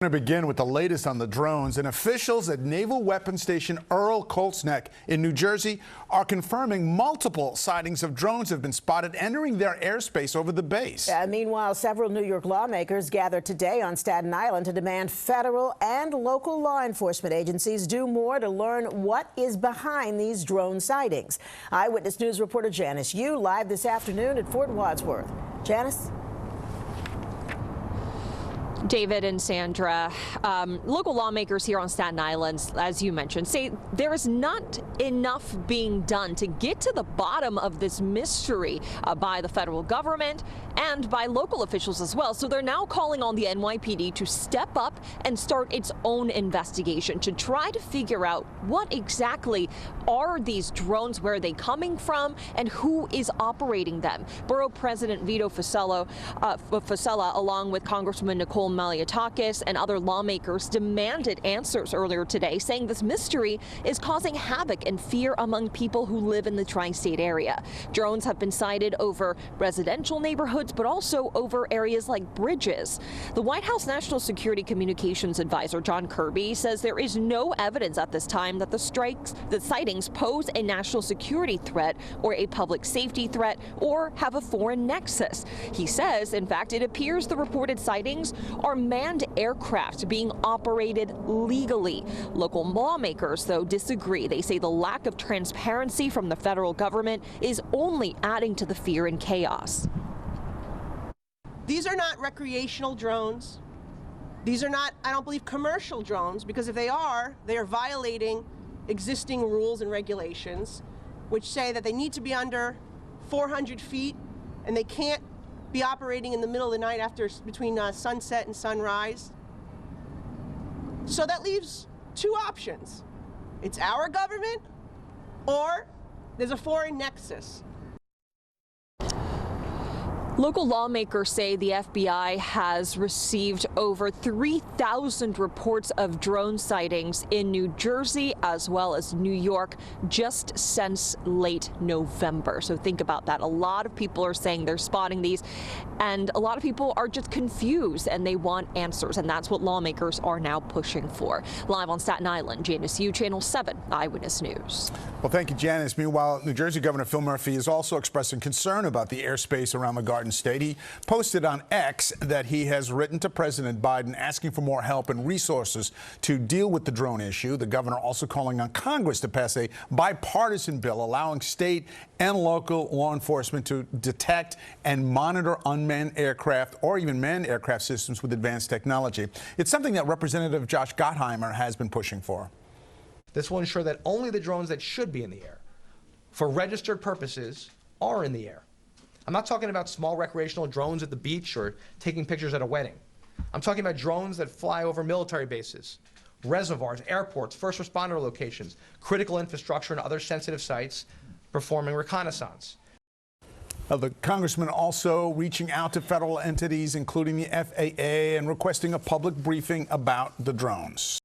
We're going to begin with the latest on the drones, and officials at Naval Weapons Station Earl Colts Neck in New Jersey are confirming multiple sightings of drones have been spotted entering their airspace over the base. Meanwhile, several New York lawmakers gathered today on Staten Island to demand federal and local law enforcement agencies do more to learn what is behind these drone sightings. Eyewitness News reporter Janice Yu live this afternoon at Fort Wadsworth. Janice? David and Sandra, local lawmakers here on Staten Island, as you mentioned, say there is not enough being done to get to the bottom of this mystery by the federal government and by local officials as well. So they're now calling on the NYPD to step up and start its own investigation to try to figure out what exactly are these drones, where are they coming from, and who is operating them. Borough President Vito Fossella, along with Congresswoman Nicole Malliotakis and other lawmakers, demanded answers earlier today, saying this mystery is causing havoc and fear among people who live in the tri-state area. Drones have been sighted over residential neighborhoods, but also over areas like bridges. The White House National Security Communications Advisor John Kirby says there is no evidence at this time that the sightings pose a national security threat or a public safety threat or have a foreign nexus. He says, in fact, it appears the reported sightings are manned aircraft being operated legally. Local lawmakers, though, disagree. They say the lack of transparency from the federal government is only adding to the fear and chaos. These are not recreational drones. These are not, I don't believe, commercial drones, because if they are violating existing rules and regulations, which say that they need to be under 400 feet and they can't be operating in the middle of the night between sunset and sunrise. So that leaves two options. It's our government, or there's a foreign nexus. Local lawmakers say the FBI has received over 3,000 reports of drone sightings in New Jersey as well as New York just since late November. So think about that. A lot of people are saying they're spotting these, and a lot of people are just confused and they want answers, and that's what lawmakers are now pushing for. Live on Staten Island, Janice Yu, Channel 7 Eyewitness News. Well, thank you, Janice. Meanwhile, New Jersey Governor Phil Murphy is also expressing concern about the airspace around the Garden State. He posted on X that he has written to President Biden asking for more help and resources to deal with the drone issue. The governor also calling on Congress to pass a bipartisan bill allowing state and local law enforcement to detect and monitor unmanned aircraft or even manned aircraft systems with advanced technology. It's something that Representative Josh Gottheimer has been pushing for. This will ensure that only the drones that should be in the air for registered purposes are in the air. I'm not talking about small recreational drones at the beach or taking pictures at a wedding. I'm talking about drones that fly over military bases, reservoirs, airports, first responder locations, critical infrastructure, and other sensitive sites, performing reconnaissance. The congressman also reaching out to federal entities, including the FAA, and requesting a public briefing about the drones.